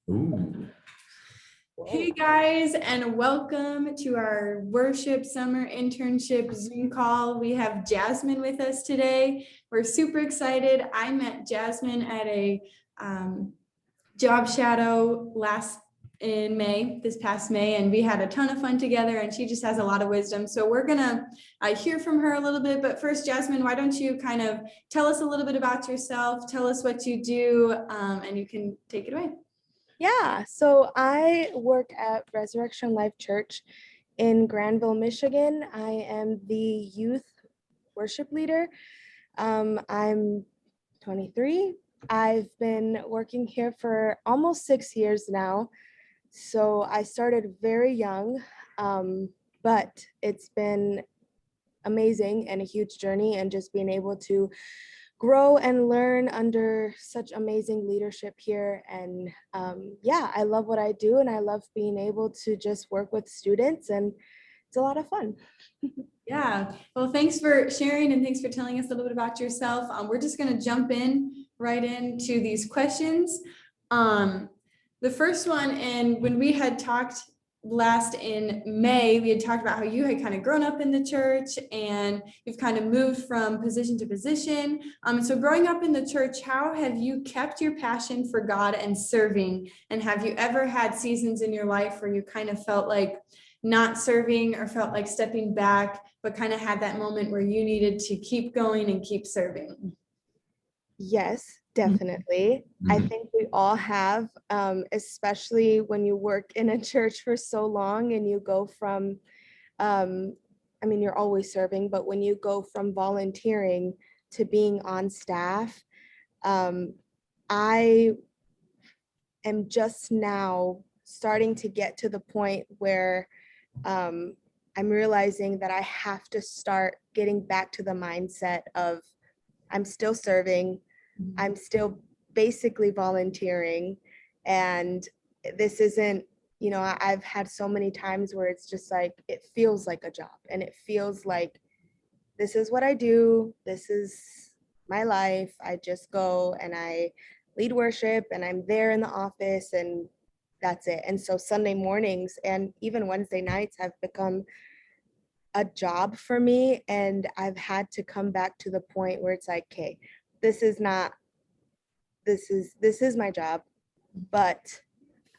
Ooh. Hey guys, and welcome to our worship summer internship Zoom call. We have Jasmine with us today. We're super excited. I met Jasmine at a job shadow this past May, and we had a ton of fun together, and she just has a lot of wisdom. So we're gonna hear from her a little bit, but first, Jasmine, why don't you kind of tell us a little bit about yourself, tell us what you do, and you can take it away. Yeah, so I work at Resurrection Life Church in Grandville, Michigan. I am the youth worship leader. I'm 23. I've been working here for almost 6 years now. So I started very young, but it's been amazing and a huge journey, and just being able to grow and learn under such amazing leadership here. And yeah, I love what I do, and I love being able to just work with students, and it's a lot of fun. Yeah, well, thanks for sharing, and thanks for telling us a little bit about yourself. We're just going to jump right into these questions. The first one, and when we had talked last in May, we had talked about how you had kind of grown up in the church and you've kind of moved from position to position. So growing up in the church, how have you kept your passion for God and serving? And have you ever had seasons in your life where you kind of felt like not serving or felt like stepping back, but kind of had that moment where you needed to keep going and keep serving? Yes, definitely. I think we all have, especially when you work in a church for so long and you go from, I mean, you're always serving, but when you go from volunteering to being on staff, I am just now starting to get to the point where I'm realizing that I have to start getting back to the mindset of I'm still serving, I'm still basically volunteering, and this isn't, I've had so many times where it's just like, it feels like a job, and it feels like this is what I do, this is my life. I just go and I lead worship and I'm there in the office and that's it. And so Sunday mornings and even Wednesday nights have become a job for me, and I've had to come back to the point where it's like, okay, this is my job, but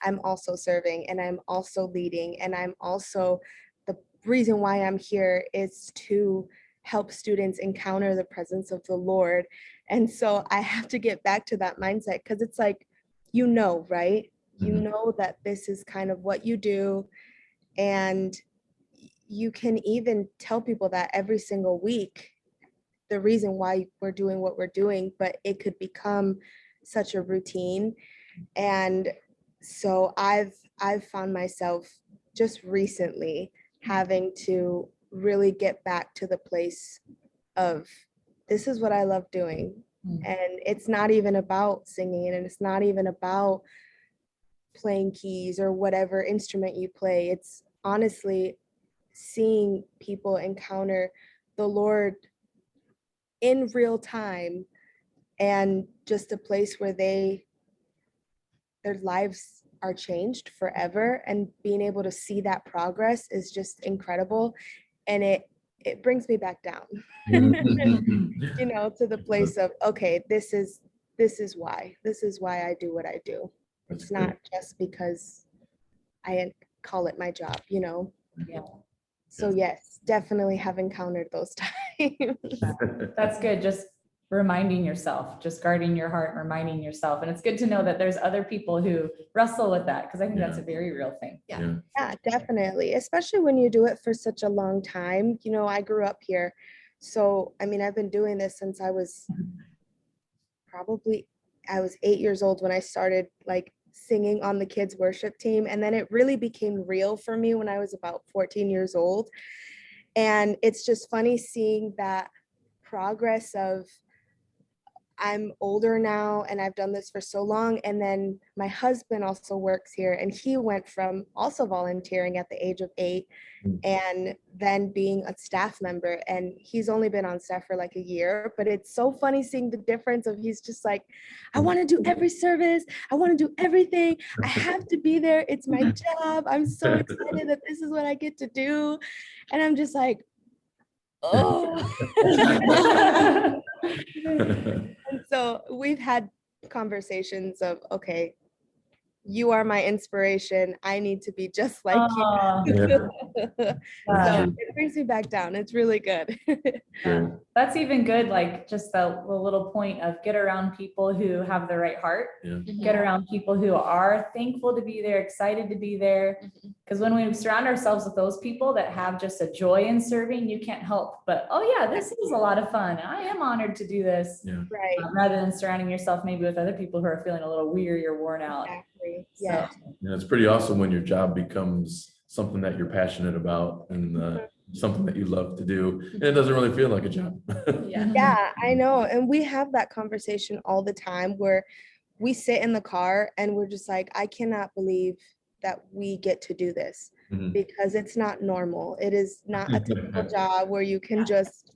I'm also serving and I'm also leading, and I'm also, the reason why I'm here is to help students encounter the presence of the Lord. And so I have to get back to that mindset, because it's like, right? You know that this is kind of what you do, and you can even tell people that every single week, the reason why we're doing what we're doing, but it could become such a routine. And so I've found myself just recently having to really get back to the place of, this is what I love doing. And it's not even about singing, and it's not even about playing keys or whatever instrument you play. It's honestly seeing people encounter the Lord in real time, and just a place where their lives are changed forever, and being able to see that progress is just incredible. And it brings me back down to the place of, okay, this is why I do what I do. It's not just because I call it my job. Yeah. So yes, definitely have encountered those times. That's good. Just reminding yourself, just guarding your heart, reminding yourself. And it's good to know that there's other people who wrestle with that, because I think that's a very real thing. Yeah, Definitely. Especially when you do it for such a long time. I grew up here. So, I mean, I've been doing this since I was 8 years old when I started like singing on the kids worship team. And then it really became real for me when I was about 14 years old. And it's just funny seeing that progress of I'm older now and I've done this for so long. And then my husband also works here, and he went from also volunteering at the age of 8 and then being a staff member. And he's only been on staff for like a year, but it's so funny seeing the difference of he's just like, I want to do every service. I want to do everything. I have to be there. It's my job. I'm so excited that this is what I get to do. And I'm just like, oh. And so we've had conversations of, okay, you are my inspiration. I need to be just like Aw, you. yeah. So it brings me back down. It's really good. Yeah. That's even good, like just the little point of get around people who have the right heart, get around people who are thankful to be there, excited to be there. Because when we surround ourselves with those people that have just a joy in serving, you can't help but, oh yeah, this is a lot of fun. I am honored to do this. Right. Rather than surrounding yourself maybe with other people who are feeling a little weary or worn out. Exactly. So, Yeah. Yeah, it's pretty awesome when your job becomes something that you're passionate about and something that you love to do. And it doesn't really feel like a job. Yeah, I know. And we have that conversation all the time where we sit in the car and we're just like, I cannot believe that we get to do this Mhm. because it's not normal. It is not a typical job where you can just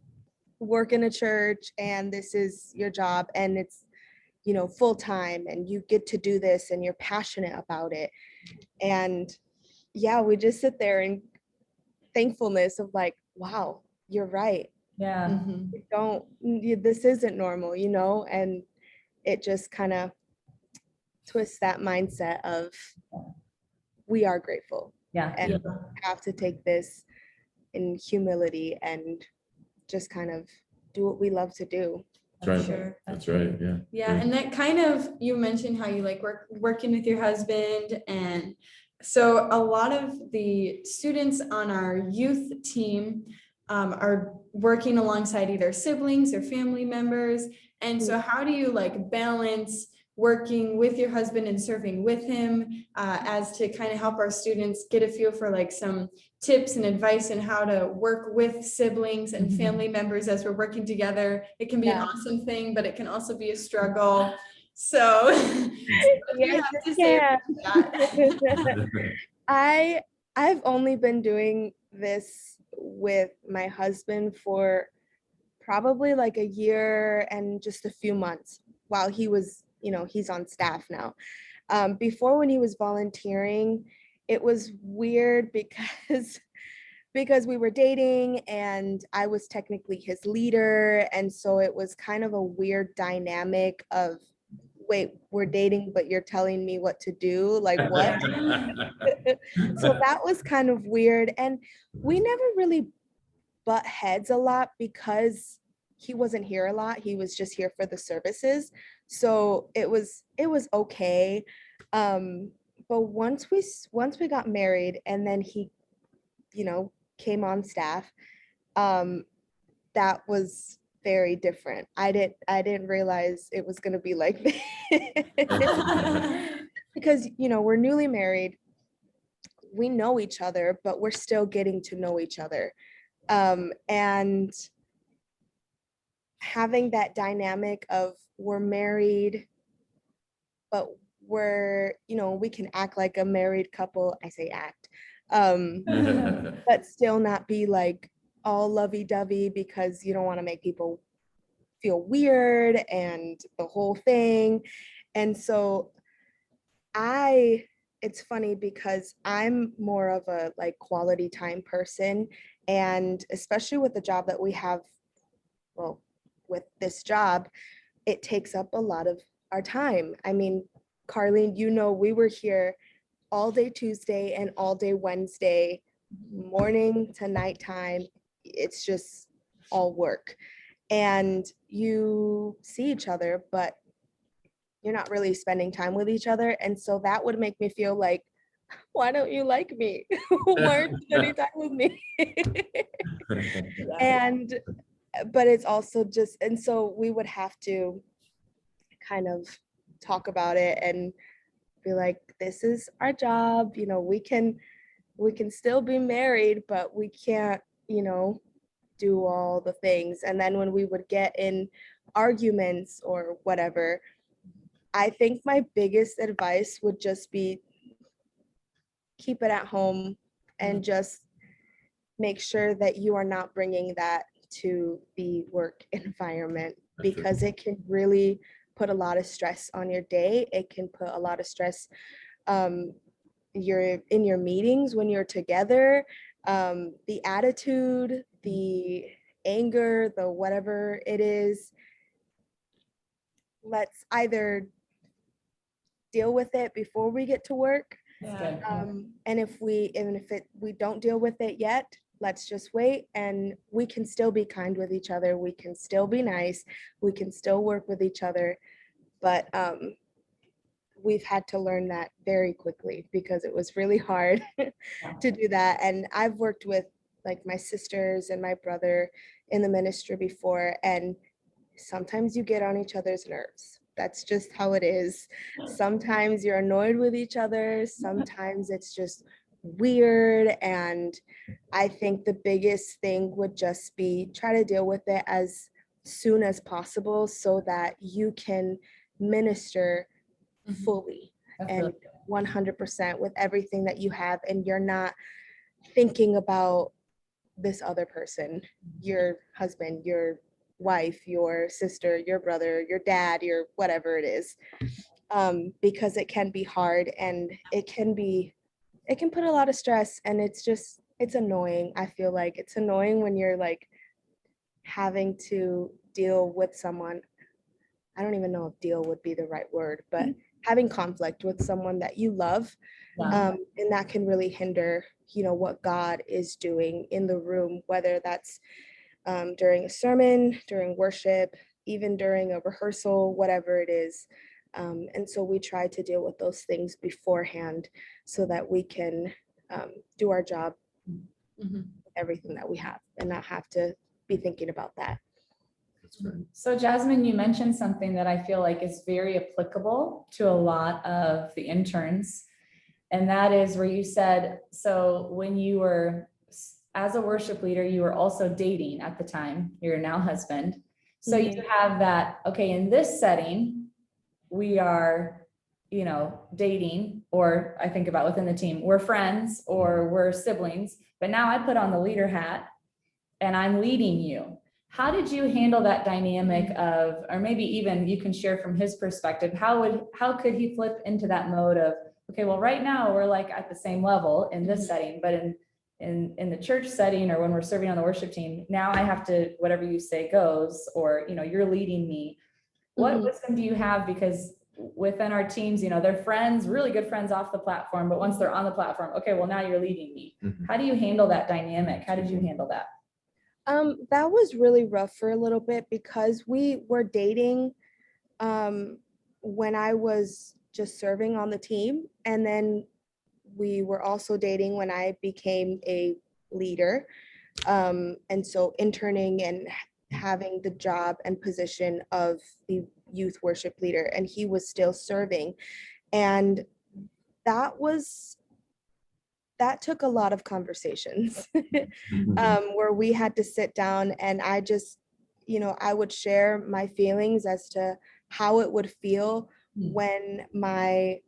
work in a church and this is your job and it's, you know, full time and you get to do this and you're passionate about it. And yeah, we just sit there in thankfulness of like, wow, you're right. yeah. This isn't normal, you know, and it just kind of twists that mindset of we are grateful Yeah. and have to take this in humility and just kind of do what we love to do. That's right. Sure. That's right. Yeah. Yeah, and that kind of, you mentioned how you like working with your husband, and so a lot of the students on our youth team are working alongside either siblings or family members. And so how do you like balance working with your husband and serving with him as to kind of help our students get a feel for like some tips and advice on how to work with siblings and family members as we're working together? It can be an awesome thing, but it can also be a struggle. So Yes, to say about that. I've only been doing this with my husband for probably like a year and just a few months while he was, you know, he's on staff now. Before, when he was volunteering, it was weird because we were dating and I was technically his leader. And so it was kind of a weird dynamic of, wait, we're dating, but you're telling me what to do? Like, what? So that was kind of weird. And we never really butt heads a lot because he wasn't here a lot. He was just here for the services. So it was okay. But once we got married and then he, you know, came on staff, that was very different. I didn't realize it was going to be like this. Because, you know, we're newly married, we know each other, but we're still getting to know each other. And having that dynamic of we're married, but we're, you know, we can act like a married couple. I say act, but still not be like all lovey-dovey because you don't want to make people feel weird and the whole thing. And so it's funny because I'm more of a like quality time person, and especially with the job that we have, well, with this job, it takes up a lot of our time. I mean, Carlene, you know, we were here all day Tuesday and all day Wednesday, morning to nighttime. It's just all work. And you see each other, but you're not really spending time with each other. And so that would make me feel like, why don't you like me? Why aren't you spending time with me? And, but it's also just, and so we would have to kind of talk about it and be like, this is our job, you know, we can still be married, but we can't, you know, do all the things. And then when we would get in arguments or whatever, I think my biggest advice would just be keep it at home and just make sure that you are not bringing that to the work environment, because it can really put a lot of stress on your day. It can put a lot of stress you're in your meetings when you're together, the attitude, the anger, the whatever it is. Let's either deal with it before we get to work, and if we don't deal with it yet, let's just wait, and we can still be kind with each other, we can still be nice, we can still work with each other. But we've had to learn that very quickly, because it was really hard to do that. And I've worked with like my sisters and my brother in the ministry before, and sometimes you get on each other's nerves. That's just how it is. Sometimes you're annoyed with each other. Sometimes it's just weird. And I think the biggest thing would just be try to deal with it as soon as possible, so that you can minister fully and 100% with everything that you have, and you're not thinking about this other person, your husband, your wife, your sister, your brother, your dad, your whatever it is, because it can be hard, and it can put a lot of stress, and it's annoying. I feel like it's annoying when you're like having to deal with someone. I don't even know if deal would be the right word, but having conflict with someone that you love, and that can really hinder, what God is doing in the room, whether that's during a sermon, during worship, even during a rehearsal, whatever it is. And so we try to deal with those things beforehand, so that we can do our job, everything that we have, and not have to be thinking about that. So Jasmine, you mentioned something that I feel like is very applicable to a lot of the interns. And that is where you said, so when you were as a worship leader, you were also dating at the time, your now husband. So you have that, okay, in this setting, we are, dating, or I think about within the team, we're friends or we're siblings, but now I put on the leader hat and I'm leading you. How did you handle that dynamic of, or maybe even you can share from his perspective, how could he flip into that mode of, okay, well, right now we're like at the same level in this setting, but in the church setting, or when we're serving on the worship team, now I have to, whatever you say goes, or, you're leading me. What wisdom do you have? Because within our teams, they're friends, really good friends off the platform, but once they're on the platform, okay, well, now you're leading me. How do you handle that dynamic? How did you handle that? That was really rough for a little bit, because we were dating when I was just serving on the team, and then we were also dating when I became a leader, and so interning and having the job and position of the youth worship leader, and he was still serving, and that took a lot of conversations where we had to sit down, and I just, I would share my feelings as to how it would feel when my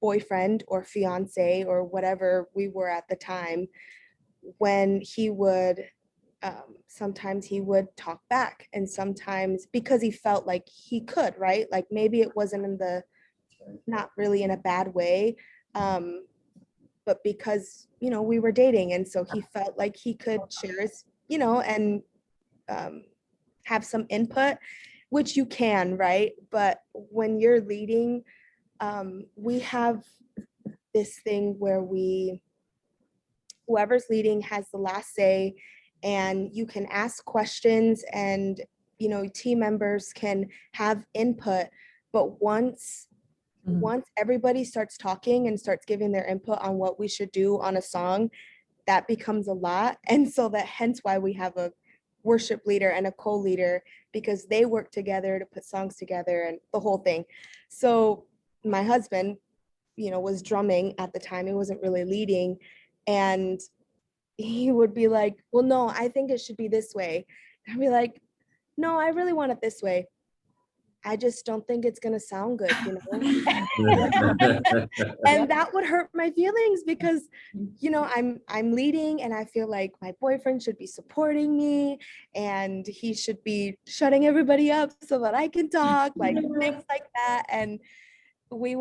boyfriend or fiance or whatever we were at the time, when he would, sometimes he would talk back, and sometimes because he felt like he could, right? Like maybe it wasn't not really in a bad way, but because, we were dating, and so he felt like he could share his, and have some input, which you can, right? But when you're leading, we have this thing where whoever's leading has the last say, and you can ask questions, and, team members can have input, but once everybody starts talking and starts giving their input on what we should do on a song, that becomes a lot. And so hence why we have a worship leader and a co-leader, because they work together to put songs together and the whole thing. So my husband, was drumming at the time. He wasn't really leading. And he would be like, well, no, I think it should be this way. I'd be like, no, I really want it this way. I just don't think it's gonna sound good, you know? And that would hurt my feelings because, you know, I'm leading and I feel like my boyfriend should be supporting me and he should be shutting everybody up so that I can talk, like things like that. And we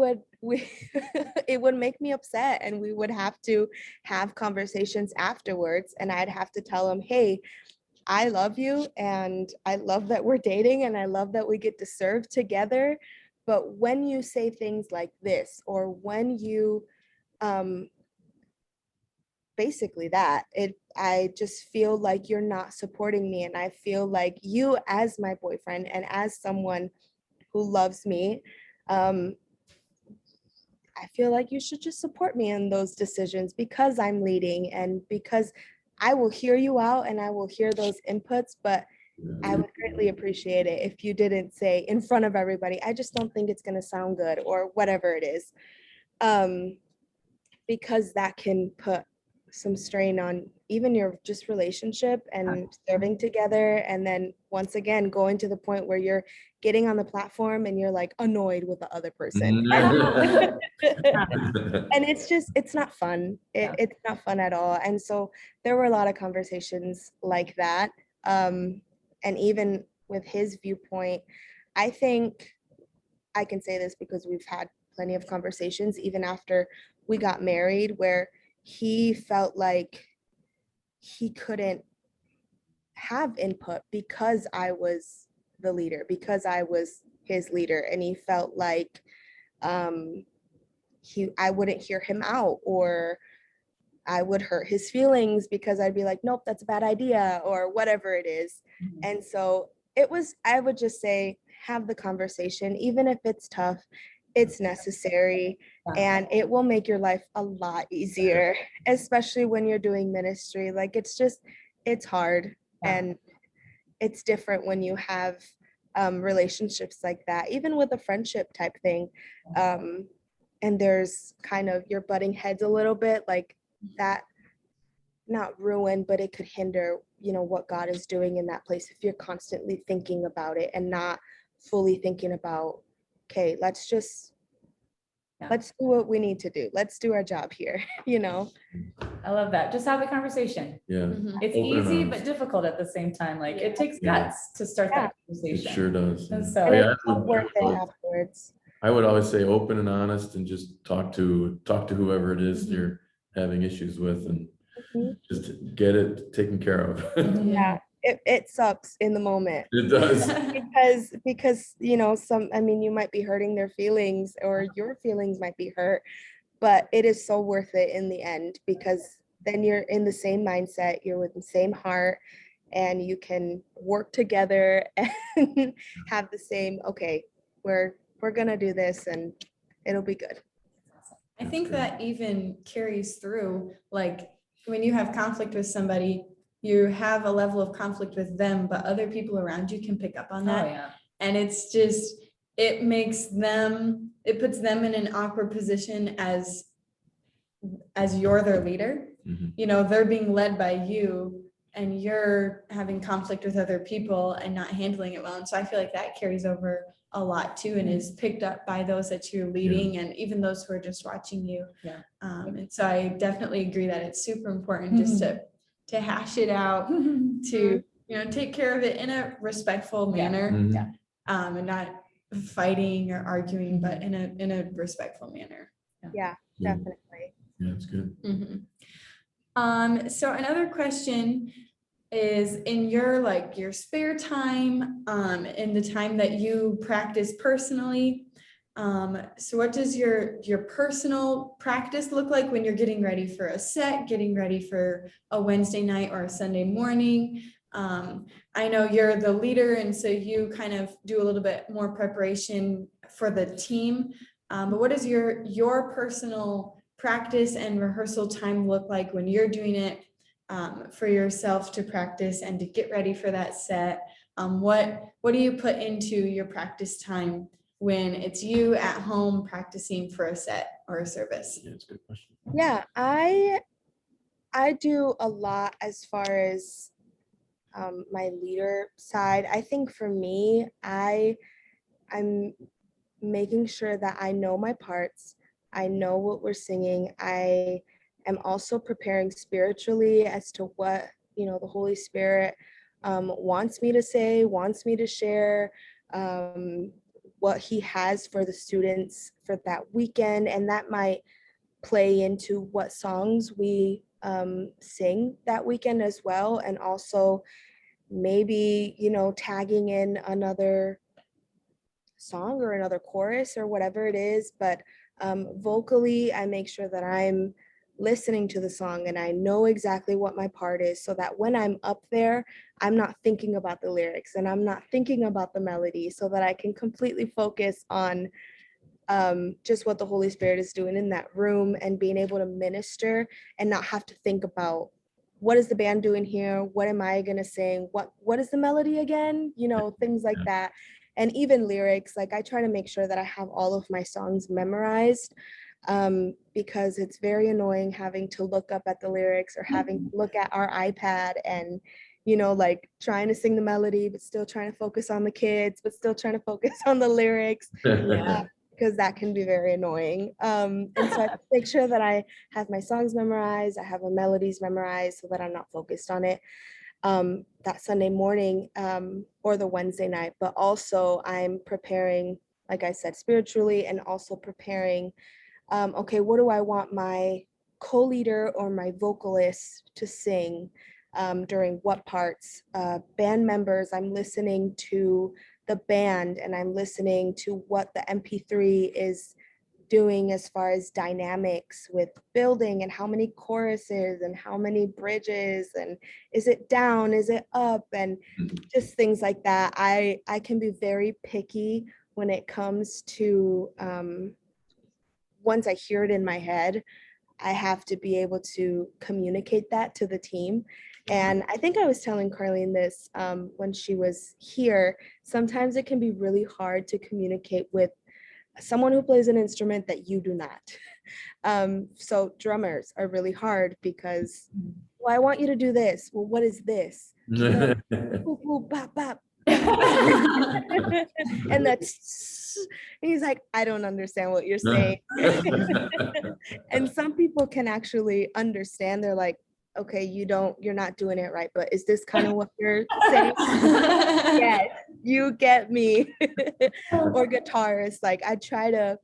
it would make me upset and we would have to have conversations afterwards and I'd have to tell him, hey, I love you and I love that we're dating and I love that we get to serve together. But when you say things like this, or when you basically that, I just feel like you're not supporting me. And I feel like you as my boyfriend and as someone who loves me, I feel like you should just support me in those decisions because I'm leading and because I will hear you out and I will hear those inputs, but I would greatly appreciate it if you didn't say in front of everybody, I just don't think it's going to sound good or whatever it is. Because that can put some strain on even your just relationship and serving together. And then once again, going to the point where you're getting on the platform and you're like annoyed with the other person. And it's not fun. It's not fun at all. And so there were a lot of conversations like that. And even with his viewpoint, I think I can say this because we've had plenty of conversations even after we got married where he felt like he couldn't have input because I was the leader, because I was his leader. And he felt like I wouldn't hear him out or I would hurt his feelings because I'd be like, nope, that's a bad idea or whatever it is. And so I would just say, have the conversation, even if it's tough, it's necessary and it will make your life a lot easier, especially when you're doing ministry. Like it's hard and it's different when you have relationships like that, even with a friendship type thing. And there's kind of, you're butting heads a little bit like that, not ruin, but it could hinder, you know, what God is doing in that place if you're constantly thinking about it and not fully thinking about, okay, let's do what we need to do. Let's do our job here, you know? I love that. Just have the conversation. Yeah, It's Open and easy, honest. but difficult at the same time. Like it takes Yeah. guts to start that it conversation. sure does. And yeah. so And Yeah, it's all worth it afterwards. I would always say open and honest and just talk to whoever it is you're having issues with and just get it taken care of. Yeah, it sucks in the moment. It does. Because you know, you might be hurting their feelings or your feelings might be hurt, but it is so worth it in the end because then you're in the same mindset, you're with the same heart, and you can work together and have the same, okay, we're gonna do this and it'll be good. I think that even carries through, like when you have conflict with somebody, you have a level of conflict with them, but other people around you can pick up on that. Oh, yeah. And it's just, it puts them in an awkward position as you're their leader. You know, they're being led by you and you're having conflict with other people and not handling it well. And so I feel like that carries over a lot too and is picked up by those that you're leading and even those who are just watching you. And so I definitely agree that it's super important just to hash it out, to, you know, take care of it in a respectful manner, and not fighting or arguing, but in a respectful manner. Yeah, definitely. Yeah, that's good. So another question is in your spare time, in the time that you practice personally. So what does your personal practice look like when you're getting ready for a set, getting ready for a Wednesday night or a Sunday morning? I know you're the leader, and so you kind of do a little bit more preparation for the team. But what does your personal practice and rehearsal time look like when you're doing it for yourself to practice and to get ready for that set? What do you put into your practice time when it's you at home practicing for a set or a service? Yeah, it's a good question. Yeah, I do a lot as far as my leader side. I think for me, I'm making sure that I know my parts. I know what we're singing. I am also preparing spiritually as to what, the Holy Spirit wants me to say, wants me to share, what he has for the students for that weekend. And that might play into what songs we sing that weekend as well. And also maybe, tagging in another song or another chorus or whatever it is. But vocally, I make sure that I'm listening to the song and I know exactly what my part is, so that when I'm up there, I'm not thinking about the lyrics and I'm not thinking about the melody, so that I can completely focus on just what the Holy Spirit is doing in that room and being able to minister and not have to think about what is the band doing here? What am I gonna sing? What is the melody again? Things like that. And even lyrics, like I try to make sure that I have all of my songs memorized, because it's very annoying having to look up at the lyrics or having to look at our iPad and like trying to sing the melody, but still trying to focus on the kids, but still trying to focus on the lyrics. Because that can be very annoying. And so I make sure that I have my songs memorized, I have my melodies memorized so that I'm not focused on it that Sunday morning or the Wednesday night. But also I'm preparing, like I said, spiritually, and also preparing, okay, what do I want my co-leader or my vocalist to sing during what parts? Band members, I'm listening to the band and I'm listening to what the MP3 is doing as far as dynamics with building and how many choruses and how many bridges and is it down, is it up, and just things like that. I can be very picky when it comes to once I hear it in my head, I have to be able to communicate that to the team. And I think I was telling Carlene this when she was here. Sometimes it can be really hard to communicate with someone who plays an instrument that you do not. So drummers are really hard because, well, I want you to do this. Well, what is this? Boop, boop, bop, bop. And that's, he's like, I don't understand what you're saying. And some people can actually understand. They're like, okay, you're not doing it right, but is this kind of what you're saying? Yes, you get me. Or guitarists, like I try to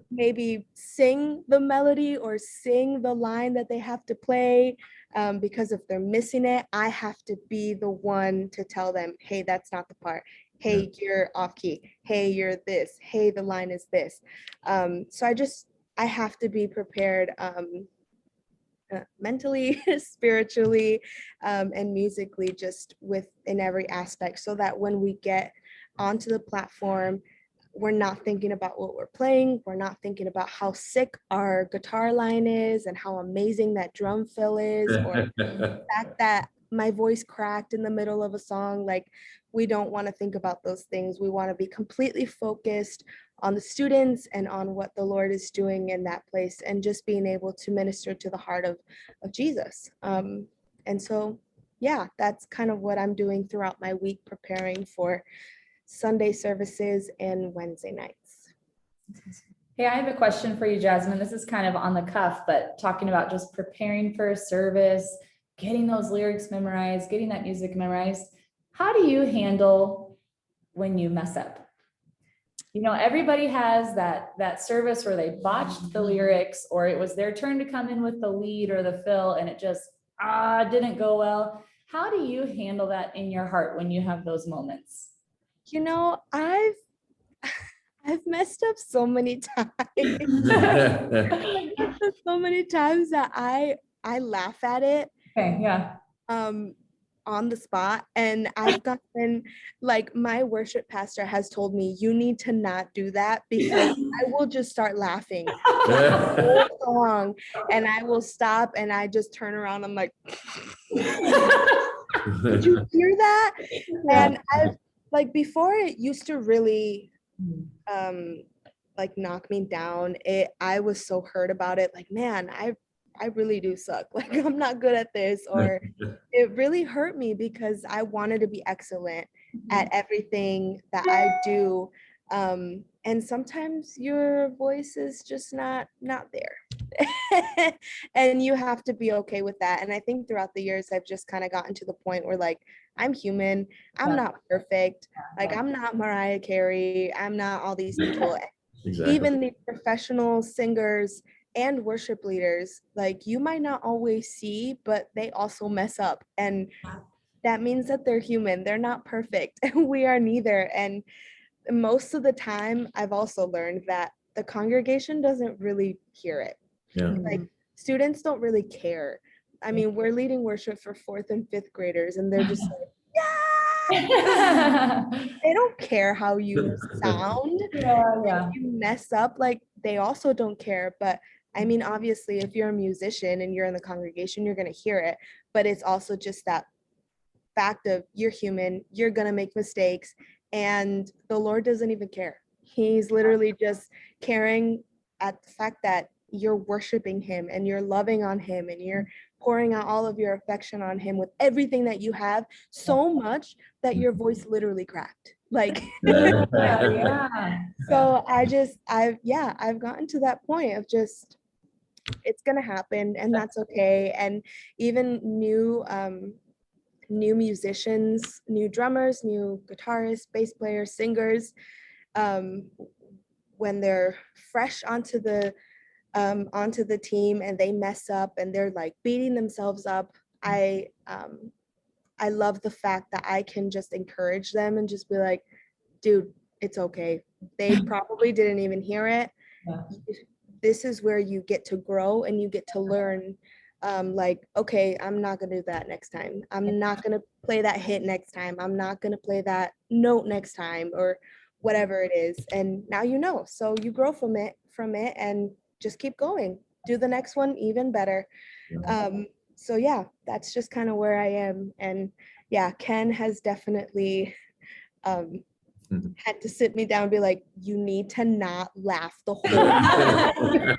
maybe sing the melody or sing the line that they have to play, because if they're missing it, I have to be the one to tell them, hey, that's not the part. Hey, you're off key. Hey, you're this. Hey, the line is this. So I have to be prepared mentally, spiritually, and musically, just in every aspect, so that when we get onto the platform, we're not thinking about what we're playing. We're not thinking about how sick our guitar line is and how amazing that drum fill is, or the fact that my voice cracked in the middle of a song. Like, we don't want to think about those things. We want to be completely focused on the students and on what the Lord is doing in that place, and just being able to minister to the heart of Jesus. And so, yeah, that's kind of what I'm doing throughout my week, preparing for Sunday services and Wednesday nights. Hey, I have a question for you, Jasmine. This is kind of on the cuff, but talking about just preparing for a service, getting those lyrics memorized, getting that music memorized. How do you handle when you mess up? Everybody has that service where they botched the lyrics, or it was their turn to come in with the lead or the fill and it just didn't go well. How do you handle that in your heart when you have those moments? I've messed up so many times. So many times that I laugh at it. Okay, yeah. On the spot, and I've gotten, like, my worship pastor has told me, you need to not do that, because I will just start laughing the whole song, and I will stop and I just turn around. I'm like, did you hear that? And I've, like, before, it used to really like knock me down. I was so hurt about it, like, man, I really do suck, like I'm not good at this, or it really hurt me because I wanted to be excellent at everything that I do. And sometimes your voice is just not there. And you have to be okay with that. And I think throughout the years, I've just kind of gotten to the point where like, I'm human. I'm Yeah. not perfect. Like I'm not Mariah Carey. I'm not all these people. Exactly. Even the professional singers and worship leaders, like you might not always see, but they also mess up. And that means that they're human. They're not perfect. And we are neither. And most of the time, I've also learned that the congregation doesn't really hear it. Yeah. Like students don't really care. I mean, we're leading worship for 4th and 5th graders, and they're just like, yeah. They don't care how you sound. Yeah. If you mess up, like they also don't care. But I mean, obviously, if you're a musician and you're in the congregation, you're going to hear it. But it's also just that fact of you're human, you're going to make mistakes, and the Lord doesn't even care. He's literally just caring at the fact that you're worshiping him and you're loving on him and you're pouring out all of your affection on him with everything that you have, so much that your voice literally cracked. Like, Yeah. so I've gotten to that point of just, it's gonna happen and that's okay. And even new musicians, new drummers, new guitarists, bass players, singers, when they're fresh onto the team and they mess up and they're like beating themselves up, I love the fact that I can just encourage them and just be like, dude, it's okay. They probably didn't even hear it. Yeah. This is where you get to grow and you get to learn. Like, okay, I'm not gonna do that next time. I'm not gonna play that hit next time. I'm not gonna play that note next time, or whatever it is. And now you know. So you grow from it and just keep going. Do the next one even better. So yeah, that's just kind of where I am. And yeah, Ken has definitely had to sit me down and be like, you need to not laugh the whole time.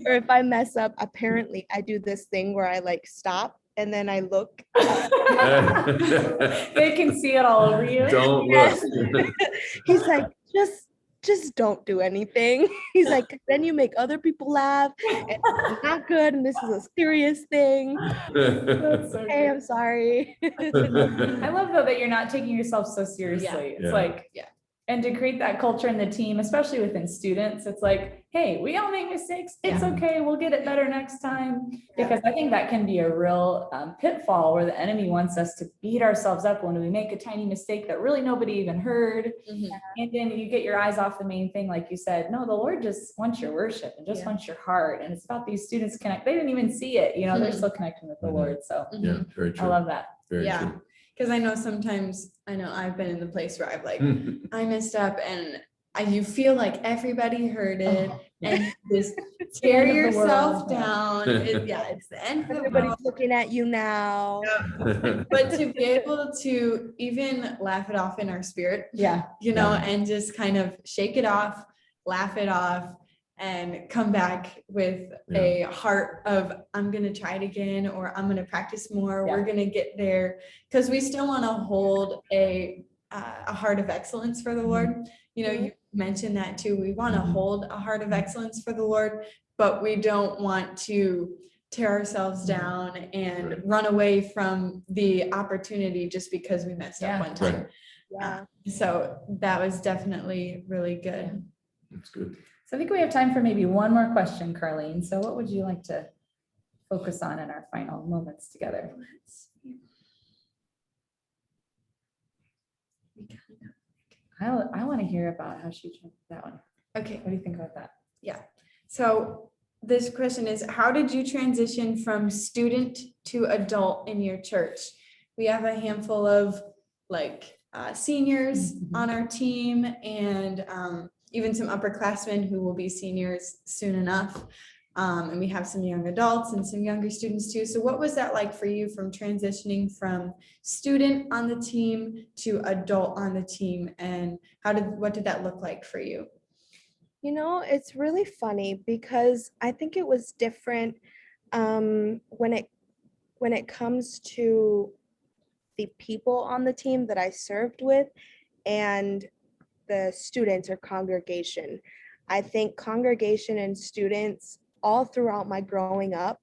or if I mess up, apparently I do this thing where I like stop and then I look. They can see it all over you. Don't Yes. look. He's like, just don't do anything. He's like, then you make other people laugh and it's not good and this is a serious thing. That's so Hey, good. I'm sorry. I love though that you're not taking yourself so seriously. It's Yeah. like, Yeah. and to create that culture in the team, especially within students, it's like, hey, we all make mistakes. It's okay. We'll get it better next time. Because I think that can be a real pitfall where the enemy wants us to beat ourselves up when we make a tiny mistake that really nobody even heard. Mhm. And then you get your eyes off the main thing, like you said. No, the Lord just wants your worship and just wants your heart. And it's about these students connect. They didn't even see it, they're still connecting with the Lord. So Yeah, very I true. love that. Very Yeah. true. Because I know sometimes, I've been in the place where I've like, I messed up and you feel like everybody heard it and you just tear end of the yourself world, yeah. down. It's the end of the Everybody's world. looking at you now. But to be able to even laugh it off in our spirit, Yeah. and just kind of shake it off, laugh it off, and come back with a heart of, I'm going to try it again, or I'm going to practice more. Yeah. We're going to get there, because we still want to hold a heart of excellence for the Lord. You mentioned that too. We want to hold a heart of excellence for the Lord, but we don't want to tear ourselves down and run away from the opportunity just because we messed up one time. Yeah. So that was definitely really good. That's good. So I think we have time for maybe one more question, Carlene. So what would you like to focus on in our final moments together? I want to hear about how she jumped that one. Okay. What do you think about that? Yeah. So this question is, how did you transition from student to adult in your church? We have a handful of seniors on our team, and even some upperclassmen who will be seniors soon enough. And we have some young adults and some younger students too. So what was that like for you, from transitioning from student on the team to adult on the team? And what did that look like for you? It's really funny because I think it was different when when it comes to the people on the team that I served with and the students or congregation, I think congregation and students all throughout my growing up,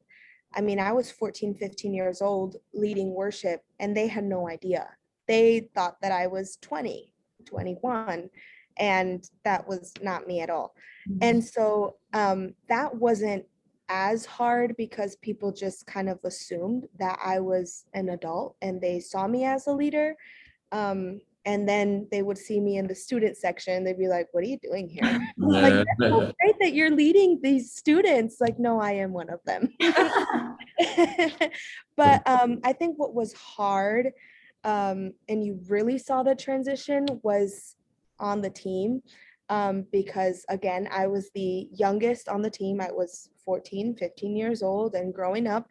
I mean, I was 14, 15 years old leading worship, and they had no idea. They thought that I was 20, 21, and that was not me at all. And so that wasn't as hard because people just kind of assumed that I was an adult and they saw me as a leader. And then they would see me in the student section. They'd be like, what are you doing here? Like, that's so great that you're leading these students. Like, no, I am one of them. But I think what was hard, and you really saw the transition, was on the team. Because again, I was the youngest on the team. I was 14, 15 years old and growing up.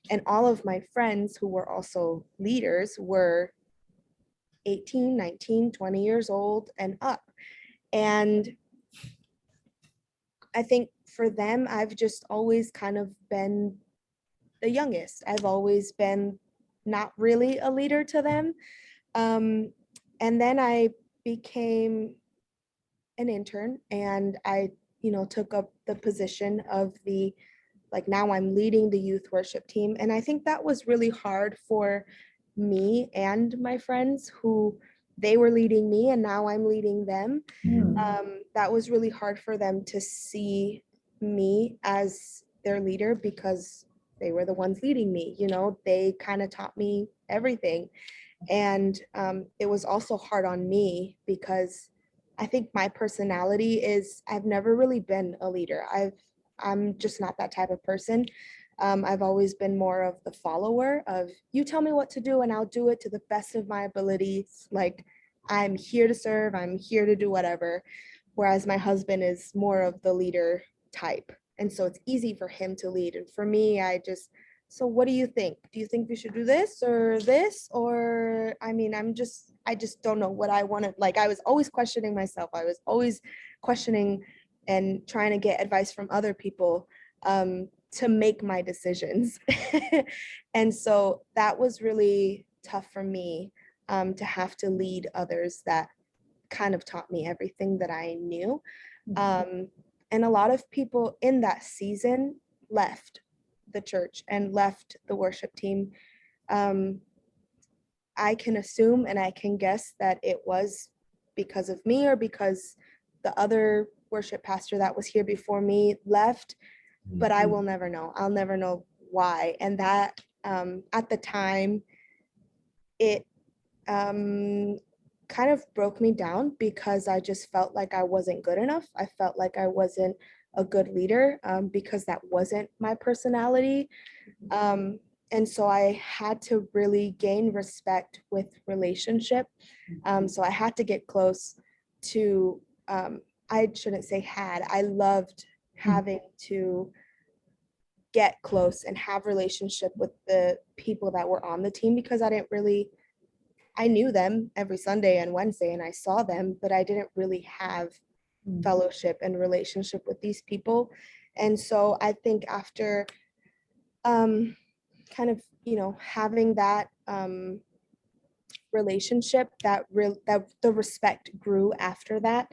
And all of my friends who were also leaders were 18, 19, 20 years old and up. And I think for them, I've just always kind of been the youngest. I've always been not really a leader to them. And then I became an intern and I, took up the position of now I'm leading the youth worship team. And I think that was really hard for me and my friends who they were leading me and now I'm leading them. That was really hard for them to see me as their leader because they were the ones leading me. They kind of taught me everything. And it was also hard on me because I think my personality is I've never really been a leader. I'm just not that type of person. I've always been more of the follower of you tell me what to do and I'll do it to the best of my abilities. Like I'm here to serve, I'm here to do whatever. Whereas my husband is more of the leader type. And so it's easy for him to lead. And for me, so what do you think? Do you think we should do this or this? Or, I mean, I just don't know what I want to, like, I was always questioning myself. I was always questioning and trying to get advice from other people to make my decisions. And so that was really tough for me to have to lead others that kind of taught me everything that I knew. And a lot of people in that season left the church and left the worship team. I can assume and I can guess that it was because of me or because the other worship pastor that was here before me left, but I will never know. I'll never know why. And that at the time, it kind of broke me down because I just felt like I wasn't good enough. I felt like I wasn't a good leader because that wasn't my personality. And so I had to really gain respect with relationship. So I had to get close to, I shouldn't say had, I loved having to get close and have relationship with the people that were on the team because I knew them every Sunday and Wednesday and I saw them, but I didn't really have fellowship and relationship with these people. And so I think after kind of, having that relationship, that the respect grew after that.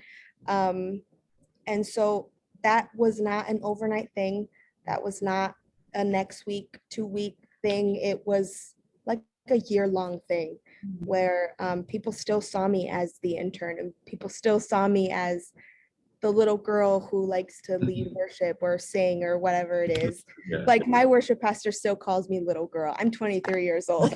And so that was not an overnight thing. That was not a next week, 2-week thing. It was like a year-long thing where people still saw me as the intern and people still saw me as the little girl who likes to lead worship or sing or whatever it is. Yeah. Like my worship pastor still calls me little girl. I'm 23 years old.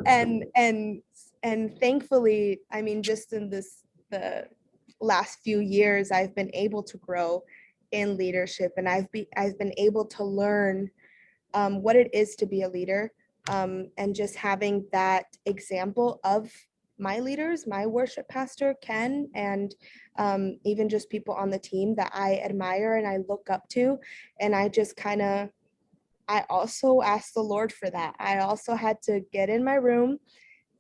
and thankfully, I mean, just in the last few years, I've been able to grow in leadership and I've been able to learn what it is to be a leader, and just having that example of my leaders, my worship pastor, Ken, and even just people on the team that I admire and I look up to. And I just I also asked the Lord for that. I also had to get in my room,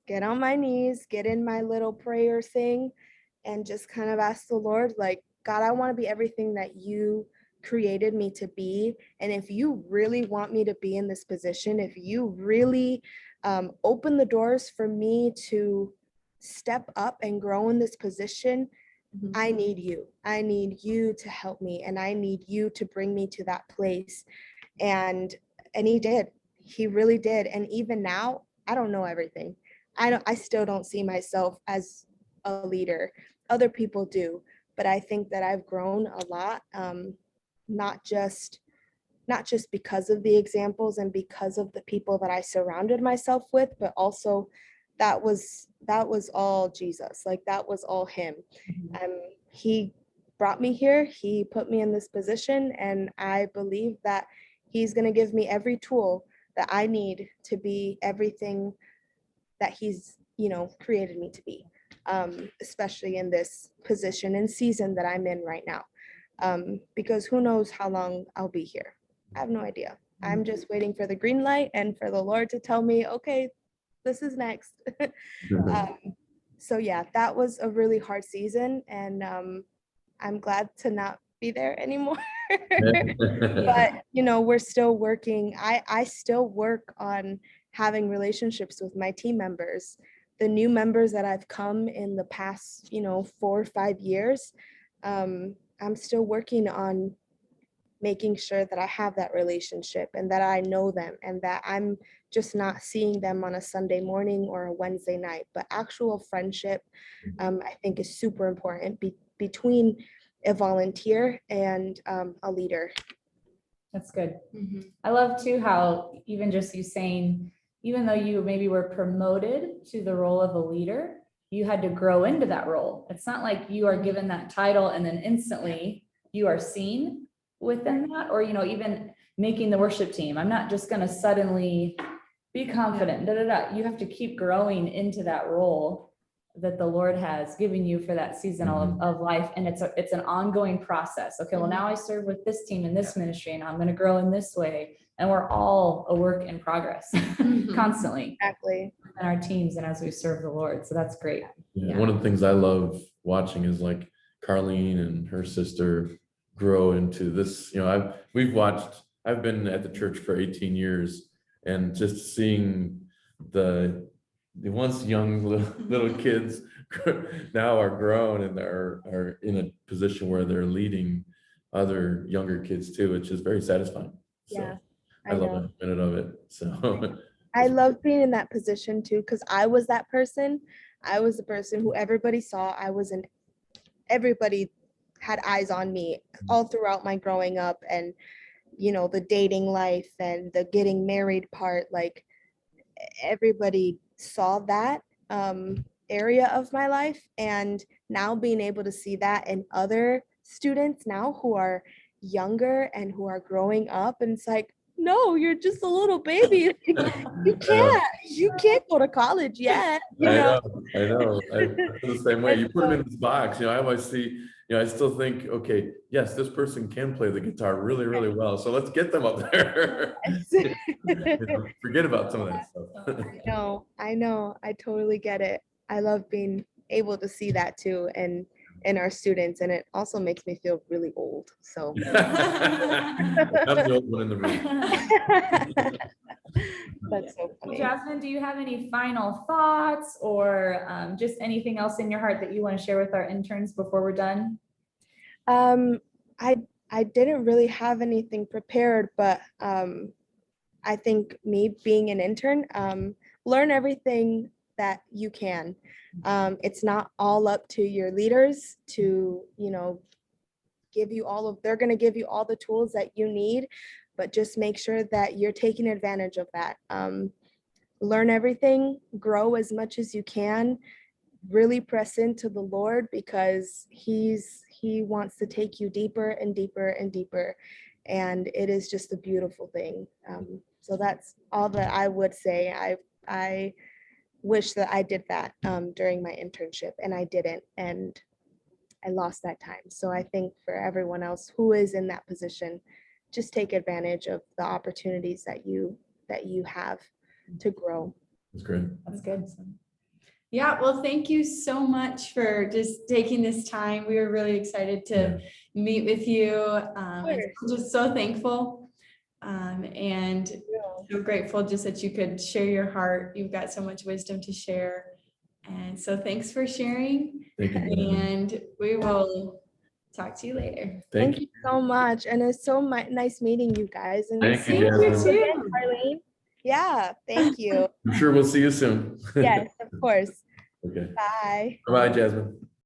get on my knees, get in my little prayer thing, and just kind of ask the Lord, like, God, I want to be everything that you created me to be. And if you really want me to be in this position, if you really open the doors for me to step up and grow in this position, I need you. I need you to help me, and I need you to bring me to that place. And he did. He really did. And even now, I don't know everything. I still don't see myself as a leader. Other people do, but I think that I've grown a lot, not just because of the examples and because of the people that I surrounded myself with, but also that was all Jesus. Like, that was all him. He brought me here. He put me in this position, and I believe that he's going to give me every tool that I need to be everything that he's, created me to be, especially in this position and season that I'm in right now. Because who knows how long I'll be here. I have no idea. I'm just waiting for the green light and for the Lord to tell me, okay, this is next. So yeah, that was a really hard season, and I'm glad to not be there anymore. But we're still working. I still work on having relationships with my team members. The new members that I've come in the past 4 or 5 years, I'm still working on making sure that I have that relationship and that I know them, and that I'm just not seeing them on a Sunday morning or a Wednesday night, but actual friendship, I think, is super important between a volunteer and a leader. That's good. I love too how even just you saying, even though you maybe were promoted to the role of a leader, you had to grow into that role. It's not like you are given that title and then instantly you are seen within that, or even making the worship team. I'm not just going to suddenly be confident. You have to keep growing into that role that the Lord has given you for that season of life. And it's an ongoing process. Okay, well, now I serve with this team in this ministry, and I'm going to grow in this way. And we're all a work in progress constantly. Exactly. In our teams and as we serve the Lord. So that's great. Yeah. One of the things I love watching is like Carlene and her sister grow into this. I've been at the church for 18 years, and just seeing the once young little kids now are grown and are in a position where they're leading other younger kids too, which is very satisfying. So Yeah, I love every minute of it. So I love being in that position too, because I was that person. I was the person who everybody saw. Everybody had eyes on me all throughout my growing up, and the dating life and the getting married part. Like, everybody saw that area of my life, and now being able to see that in other students now who are younger and who are growing up, and it's like, no, you're just a little baby. You can't go to college yet. I know. I feel the same way. You put them in this box. I always see. I still think, okay, yes, this person can play the guitar really, really well. So let's get them up there. Forget about some of that stuff. I know. I totally get it. I love being able to see that too, and in our students, and it also makes me feel really old. So I'm the old one in the room. That's so funny. Jasmine, do you have any final thoughts or just anything else in your heart that you want to share with our interns before we're done? I didn't really have anything prepared, but I think me being an intern, learn everything that you can. It's not all up to your leaders to, give you they're going to give you all the tools that you need, but just make sure that you're taking advantage of that. Learn everything, grow as much as you can, really press into the Lord, because he wants to take you deeper and deeper and deeper. And it is just a beautiful thing. So that's all that I would say. I wish that I did that during my internship, and I didn't, and I lost that time. So I think for everyone else who is in that position, just take advantage of the opportunities that you have to grow. That's great. That's good. Yeah, well, thank you so much for just taking this time. We were really excited to meet with you. And just so thankful. And so grateful just that you could share your heart. You've got so much wisdom to share. And so thanks for sharing. Thank you. Jasmine. And we will talk to you later. Thank you so much. And it's so nice meeting you guys. And Thank you, Thank you Jasmine. too. Arlene. Yeah, thank you. I'm sure we'll see you soon. Yes, of course. Okay. Bye. Bye, Jasmine.